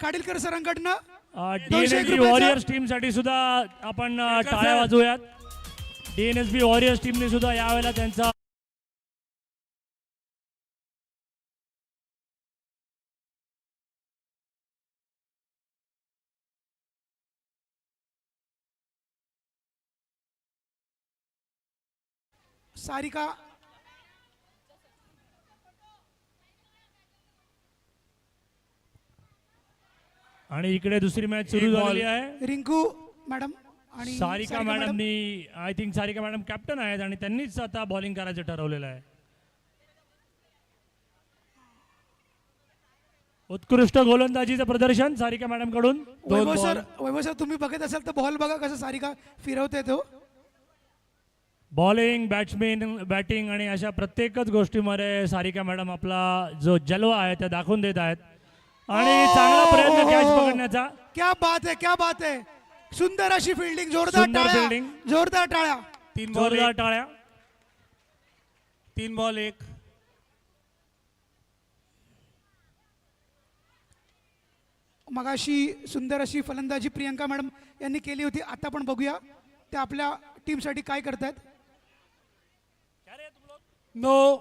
खाडीलकर सरांकडनं 201 डीएनएसबी रुपयाचा. Warriors team साठी सुद्धा आपण टाळ्या वाजवूयात. डीएनएसबी वॉरियर्स टीमने सुद्धा यावेळेला त्यांचा सारिका आणि इकडे दुसरी मॅच सुरू झालेली आहे. रिंकू मॅडम आणि सारिका मॅडमनी I think Sarika madam captain आहेत आणि त्यांनीच आता बॉलिंग करायचं ठरवलेलं आहे. उत्कृष्ट गोलंदाजीचं प्रदर्शन सारिका मॅडम कडून. वैभव सर तुम्ही बघत असाल तर बॉल बघा कसं सारिका फिरवते तो. बॉलिंग बॅटिंग आणि अशा प्रत्येकच गोष्टीमध्ये सारिका मॅडम आपला जो जलवा आहे ते दाखवून देत आहेत आणि चांगला प्रयत्न कॅच पकडण्याचा. क्या बात है, क्या बात है. सुंदर अशी फिल्डिंग. जोरदार सुंदर टाळ्या, fielding. जोरदार टाळ्या. 3 बॉल जोरदार 1. टाळ्या. 3 बॉल 1. मगाशी सुंदर अशी फलंदाजी प्रियंका मॅडम यांनी केली होती. आता पण बघूया ते आपल्या टीम साठी काय करतायत. नो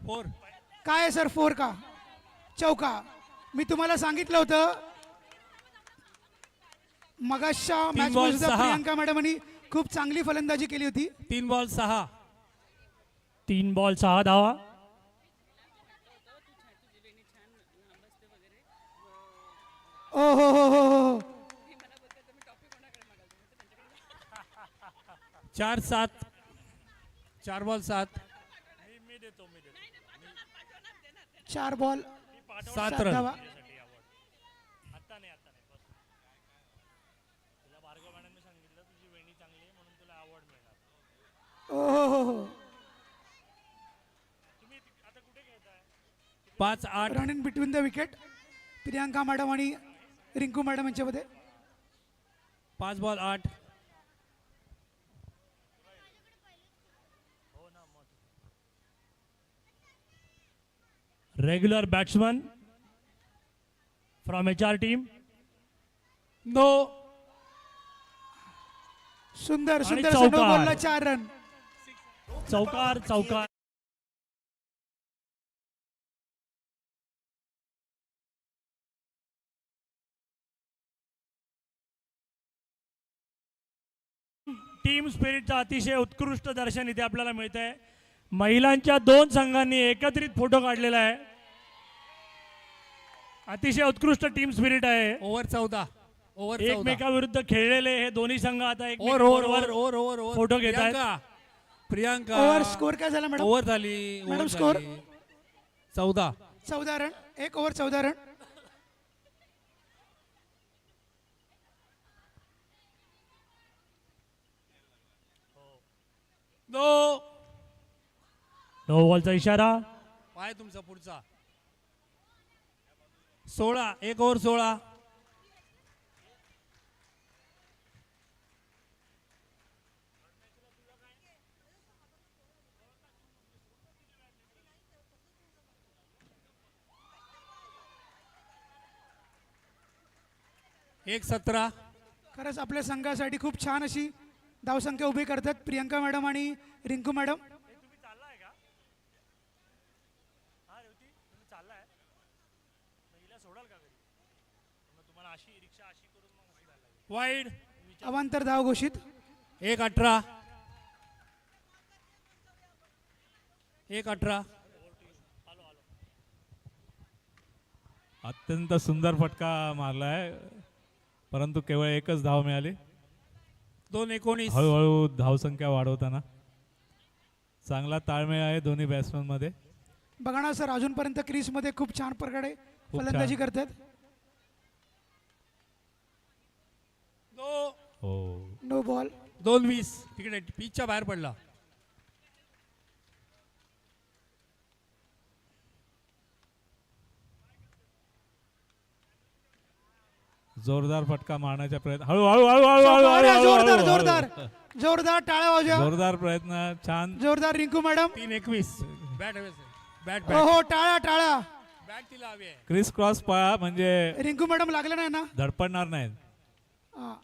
4. काय आहे सर 4 का चौका. मी तुम्हाला सांगितलं होतं मगाशच्या मॅच ball मध्ये 6. प्रियंका मॅडमनी खूप चांगली फलंदाजी केली होती. 3 बॉल 6. 3 बॉल 6 धावा. ओ हो 4-7. 4 बॉल 7. 4 ball 7 7 run. धावा. ओ 5-8. Run in between the wicket Priyanka madam आणि रिंकू मॅडम यांच्यामध्ये. 5 ball 8. Regular batsman from HR team. No. सुंदर सुंदर चौकार. नो बॉलला 4 रन. चौकार. टीम स्पिरिटचं अतिशय उत्कृष्ट दर्शन इथे आपल्याला मिळत आहे. महिलांच्या 2 संघांनी एकत्रित फोटो काढलेला आहे. अतिशय उत्कृष्ट टीम स्पिरिट आहे. ओव्हर 14. ओव्हर 14. एकमेकाविरुद्ध खेळलेले हे दोन्ही संघ आता ओव्हर फोटो घेत आहेत. प्रियांका ओव्हर स्कोर काय झाला मॅडम. ओव्हर झाली. Madam, score? 14. 14 run. 1 over 14 run. No. No बॉलचा इशारा. पाय तुमचा पुढचा. 16. 1 ओव्हर 16. एक 17. खरंच आपल्या संघासाठी खूप छान अशी धावसंख्या उभी करतात प्रियंका मॅडम आणि रिंकू मॅडम. वाईड. अवांतर धाव घोषित. 1 18. 1 18. अत्यंत सुंदर फटका मारलाय परंतु केवळ एकच धाव मिळाली. 2 19. हळूहळू धावसंख्या वाढवताना चांगला ताळमेळ आहे दोन्ही बॅट्समन मध्ये. बघा ना सर अजूनपर्यंत क्रीज मध्ये खूप छान प्रकारे फलंदाजी करतात. हो नो बॉल. 2 20. तिकडे पिचच्या बाहेर पडला. जोरदार फटका मारण्याचा प्रयत्न. हळूहळू जोरदार जोरदार जोरदार टाळ्या वाजवा. जोरदार प्रयत्न. छान. जोरदार रिंकू मॅडम. 3 21. बॅट हो टाळ्या टाळ्या. बॅट तिला हवी आहे. क्रिस क्रॉस पळा म्हणजे रिंकू मॅडम लागलं नाही ना? धडपडणार नाहीत. हा.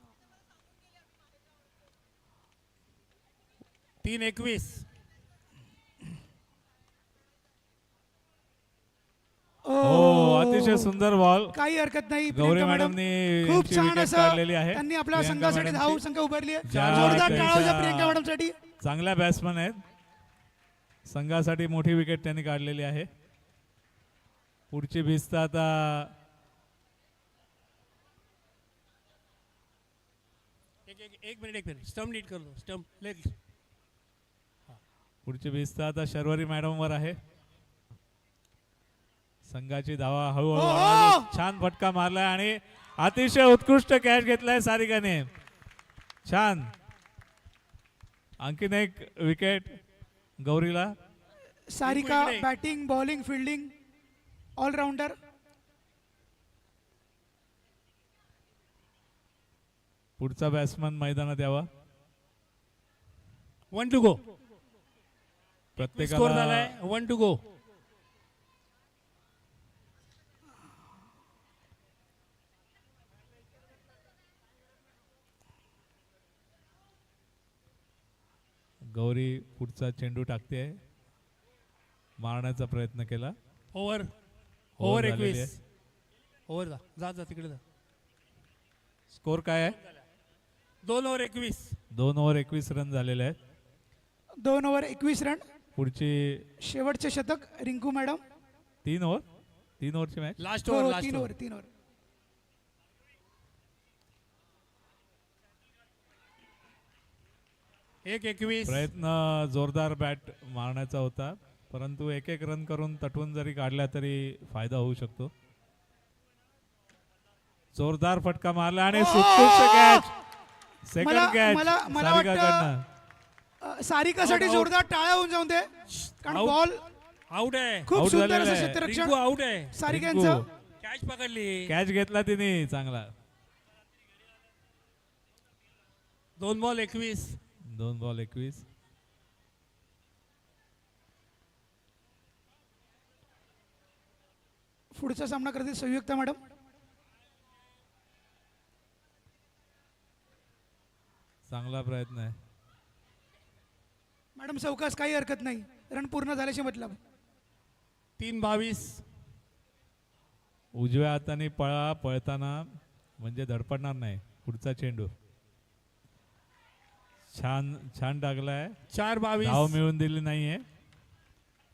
3-21. हो अतिशय सुंदर बॉल. काही हरकत नाही. गौरी प्रियंका मॅडमनी खूप यांची छान विकेट असं काढलेली आहे. त्यांनी आपल्या प्रियंका संघासाठी मॅडमची. धाव संख्या उभारली आहे. ज्या जोरदार त्यांच्या टाळ्या होत्या प्रियंका मॅडम साठी. चांगल्या बॅट्समन आहेत. संघासाठी मोठी विकेट त्यांनी काढलेली आहे. पुढची भिस्त आता एक मिनिट स्टंप नीट करतो. Stump leg. पुढची भिस्त आता शर्वरी मॅडम वर आहे. संघाची धावा हळूहळू हो, हो. आली. छान फटका मारलाय आणि अतिशय उत्कृष्ट कॅच घेतलाय सारिकाने. छान. आणखीन एक विकेट गौरीला. सारिका इकडे. Batting bowling fielding all rounder. पुढचा बॅट्समन मैदानात यावा. 1 to go. स्कोर प्रत्येकाला झालाय 1 to go. गौरी पुढचा चेंडू टाकते. मारण्याचा प्रयत्न केला. Over over 21. ओव्हर जा जा तिकडे जा. स्कोर काय आहे? 2 ओव्हर 21. 2 ओव्हर 21 रन झालेले आहेत. 2 ओव्हर 21 रन. पुढची शेवटचे शतक रिंकू मॅडम. 3 ओव्हर. 3 ओव्हरची मॅच. लास्ट हो, over 3 last over over. 3 over. एक 21. प्रयत्न जोरदार बॅट मारण्याचा होता परंतु एक एक रन करून तटवून जरी काढल्या तरी फायदा होऊ शकतो. जोरदार फटका मारला आणि उत्कृष्ट कॅच. सेकंड मला- कॅच मला- मला सारिकाकडनं. सारिकासाठी Out, out. जोरदार टाळ्या होऊन जाऊन दे. कारण Out. बॉल आउट आहे. खूप Out सुंदर झालेलं असं आहे. क्षेत्ररक्षण रिंकू आउट आहे. सारिकांचं. कॅच पकडली. कॅच घेतला तिने चांगला. 2 बॉल 21. 2 बॉल 21. पुढचा सामना करतील संयुक्ता मॅडम. चांगला प्रयत्न आहे. मॅडम चौकास काही हरकत नाही. रन पूर्ण झाल्याचे मतलब. 3-22. उजव्या हाताने पळताना म्हणजे धडपडणार नाही. पुढचा चेंडू छान छान टाकलाय. 4-22. धाव मिळून दिली नाहीये.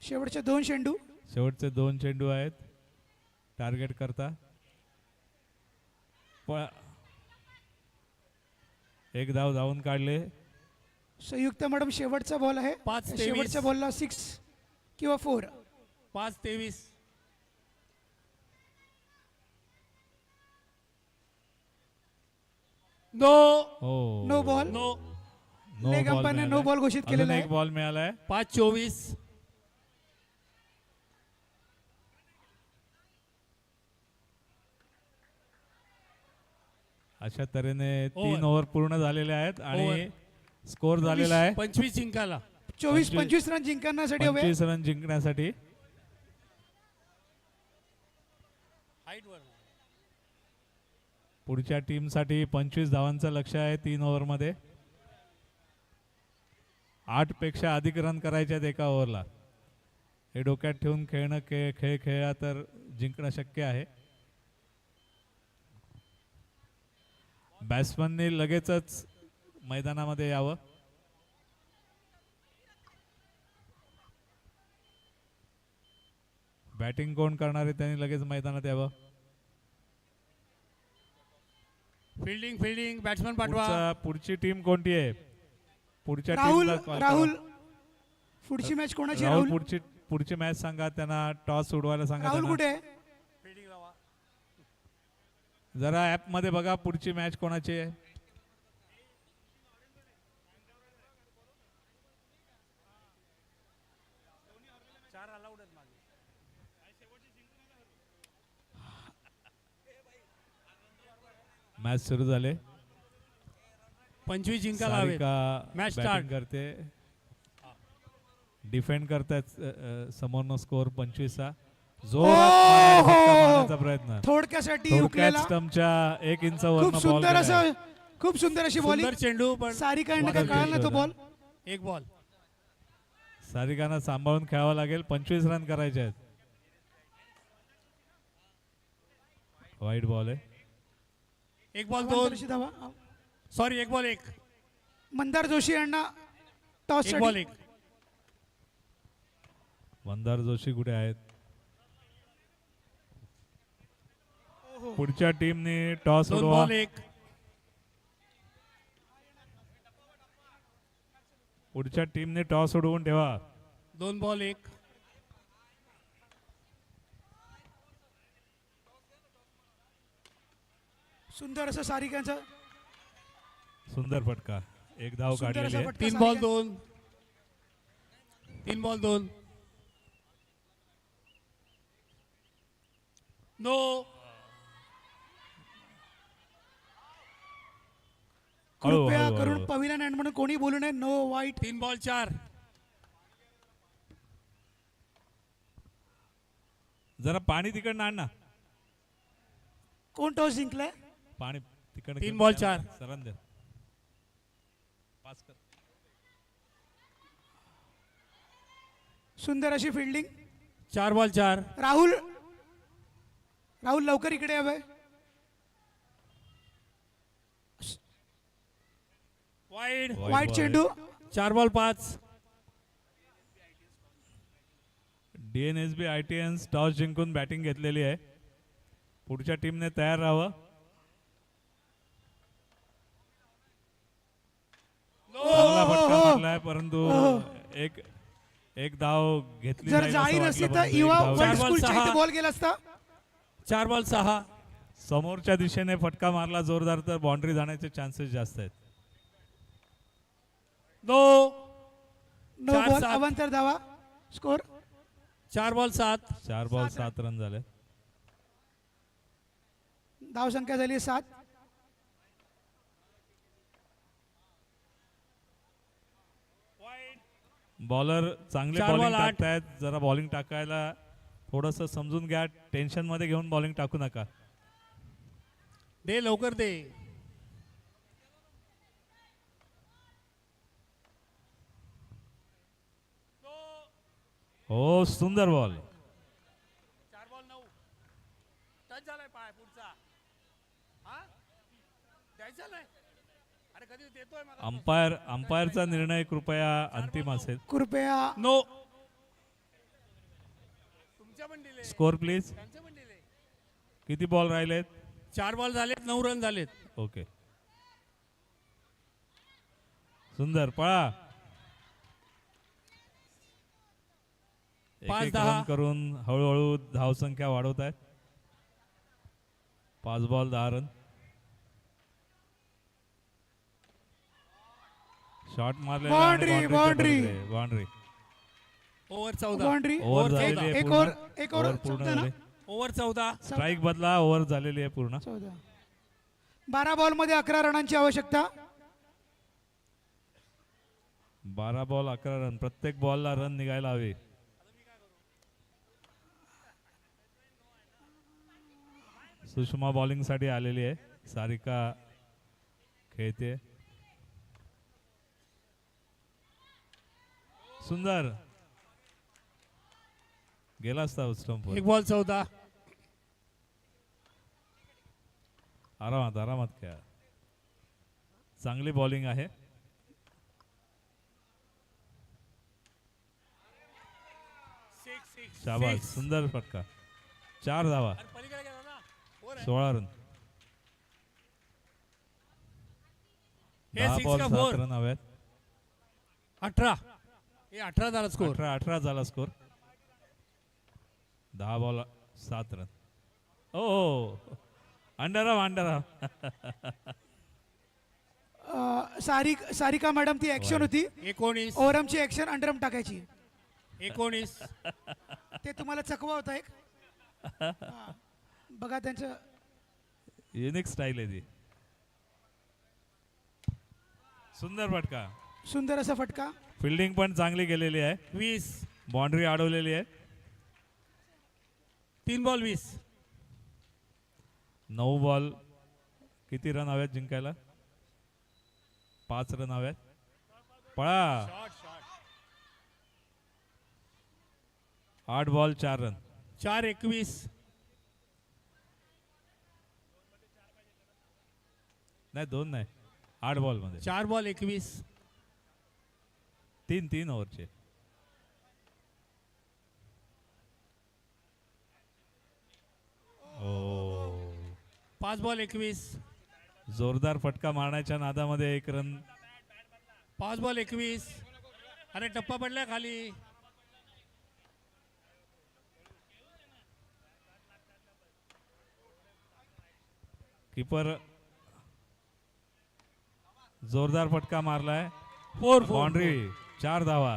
शेवटचे 2 चेंडू. शेवटचे 2 चेंडू आहेत टार्गेट करता. एक धाव धावून काढले. संयुक्त मॅडम शेवटचा बॉल आहे. 5-23. शेवटच्या बॉलला 6 किंवा 4. 5-23. नो हो no ball. No. No leg ball अंपायरने नो मिळालाय. बॉल घोषित अजून केलेला एक आहे. बॉल मिळालाय. 5-24. अशा तऱ्हेने Over. 3 ओव्हर पूर्ण झालेले आहेत आणि Over. स्कोर झालेला आहे 25 जिंकायला. 24-25 रन जिंकण्यासाठी हवे. 25 रन जिंकण्यासाठी. पुढच्या टीमसाठी 25 धावांचं लक्ष आहे 3 ओव्हरमध्ये. 8 पेक्षा अधिक रन करायचे आहेत एका ओव्हरला. हे डोक्यात ठेवून खेळ खेळला तर जिंकणं शक्य आहे. बॅट्समनने लगेचच मैदानामध्ये यावं. बॅटिंग कोण करणार आहे त्यांनी लगेच मैदानात यावं. फिल्डिंग बॅट्समन पाठवा. पुढची टीम कोणती आहे? पुढच्या राहुल टीमला call करा. राहुल पुढची मॅच कोणाची? राहुल राहुल पुढची मॅच सांगा. त्यांना टॉस उडवायला सांगा. राहुल त्यांना. कुठे आहे? जरा ऍप मध्ये बघा पुढची मॅच कोणाची आहे. मॅच सुरू झाले. 25 जिंकायला हवे. Sarika Match batting start. करते. डिफेंड करतायत समोरनं स्कोर 25 चा. जोरात मारण्याचा फटका मारण्याचा प्रयत्न. थोडक्यासाठी थोडक्यात हुकलेला. स्टंपच्या 1 इंच खूप वरनं बॉल सुंदर असं गेलाय. खूप सुंदर अशी बॉलिंग. सुंदर चेंडू पण सारिका यांना काय सुंदर कळालं ना तो चेंडू बॉल. एक बॉल. सारिकांना सांभाळून खेळावं लागेल. 25 रन करायचे आहेत. वाईट बॉल आहे. एक बॉल अवांतर दोन. अशी धावा. सॉरी एक बॉल एक. मंदार जोशी यांना टॉस एक बॉल एक. मंदार जोशी कुठे आहेत? पुढच्या टीमने टॉस दोन उडवा. बॉल एक. पुढच्या टीमने टॉस उडवून ठेवा. दोन बॉल एक. सुंदर असं सारिकांचं सुंदर फटका. एक धाव सुंदर काढलेली असा आहे. फटका तीन बॉल सारिका. दोन. तीन बॉल दोन. नो. कृपया हळू, करून हळू. पविलियन एंड म्हणून कोणी बोलू नये. नो वाईट. तीन बॉल चार. जरा पाणी तिकडनं आण ना. कोण टॉस जिंकलाय? पाणी तिकडनं तीन घेऊन बॉल जा. चार. सरांना द्या. पास कर. सुंदर अशी फिल्डिंग. चार बॉल चार. राहुल राहुल लवकर इकडे हवंय. वाईड. वाईट ball चेंडू. चार बॉल पाच. DNSB ITNs टॉस जिंकून बॅटिंग घेतलेली आहे. पुढच्या टीमने तयार राहावं. चांगला फटका मारलाय परंतु एक एक धाव घेतली जर जाईल असं जाळी वाटलं, नसती तर परंतु एक युवा धाव वर्ल्ड चार बॉल स्कूलच्या सहा. इथे बॉल गेला असता. चार बॉल सहा. समोरच्या दिशेने फटका मारला जोरदार तर बाउंड्री जाण्याचे चान्सेस जास्त आहेत. नो. नो चार बॉल. सात. अवांतर धावा. स्कोर चार बॉल सात. 4 बॉल 7 रन झाले. धाव संख्या झाली 7. बॉलर चांगले 4 बॉलिंग बॉल 8. टाकतायत. जरा बॉलिंग टाकायला थोडस समजून घ्या. टेन्शन मध्ये घेऊन बॉलिंग टाकू नका. दे लवकर दे. हो सुंदर बॉल. चार बॉल 9. टच झालाय पाय पुढचा. हा द्यायचा नाही. अरे कधी देतोय मला. अंपायरचा निर्णय कृपया अंतिम असेल. कृपया नो. तुमच्या पण दिले. Score please. त्यांचे पण दिले. किती बॉल राहिलेत? चार बॉल झालेत 9 रन झालेत. ओके. सुंदर पळा. 5 एक 10. रन करून हळूहळू धावसंख्या वाढवत आहेत. 5 बॉल 10 रन. शॉट मारलेला आणि Boundary, boundary boundary. च्या पलीकडे. बाउंड्री. ओव्हर 14. बाउंड्री. ओव्हर चौदा. झालेली आहे एक पूर्ण. ओव्हर एक ओव्हर ओव्हर पूर्ण चौदा ना. झाली. ओव्हर 14. स्ट्राईक बदला. ओव्हर झालेली आहे पूर्ण. 14. 12 बॉल मध्ये 11 रनांची आवश्यकता. 12 बॉल 11 रन. प्रत्येक बॉलला रन निघायला हवे. सुषमा बॉलिंग साठी आलेली आहे. सारिका खेळते. सुंदर गेला असता स्टंप. एक बॉल 14. आरामात आरामात खेळा. चांगली बॉलिंग आहे. शाबास. सुंदर फटका. 4 धावा. पलीकडे गेला ना. वर आहे. 16 रन. हे 10 6 बॉल का 7 4. रन हवेत. 18. हे 18 झाला स्कोर. 18 झाला स्कोर. 10 ball 7 run. ओ अंडर सारिका मॅडम ती ऍक्शन होती. 19. ओव्हरमची ऍक्शन अंडरम टाकायची. 19. ते तुम्हाला चकवा होता एक. हा. बघा त्यांचं युनिक स्टाईल आहे ती. सुंदर फटका. सुंदर असा फटका. फिल्डिंग पण चांगली केलेली आहे. 20. बाउंड्री अडवलेली आहे. 3 बॉल 20. 9 बॉल किती रन हव्यात जिंकायला? 5 रन हव्यात. पळा. 8 बॉल 4 रन. 4 21. नाही 2 नाही, 8 बॉल मध्ये 4 बॉल 21. 3 ओव्हरचे. ओ, 5 बॉल 21. जोरदार फटका मारण्याच्या नादामध्ये 1 रन. 5 बॉल 21. अरे टप्पा पडलाय खाली. कीपर जोरदार फटका मारलाय. 4 4. बाउंड्री. 4 धावा.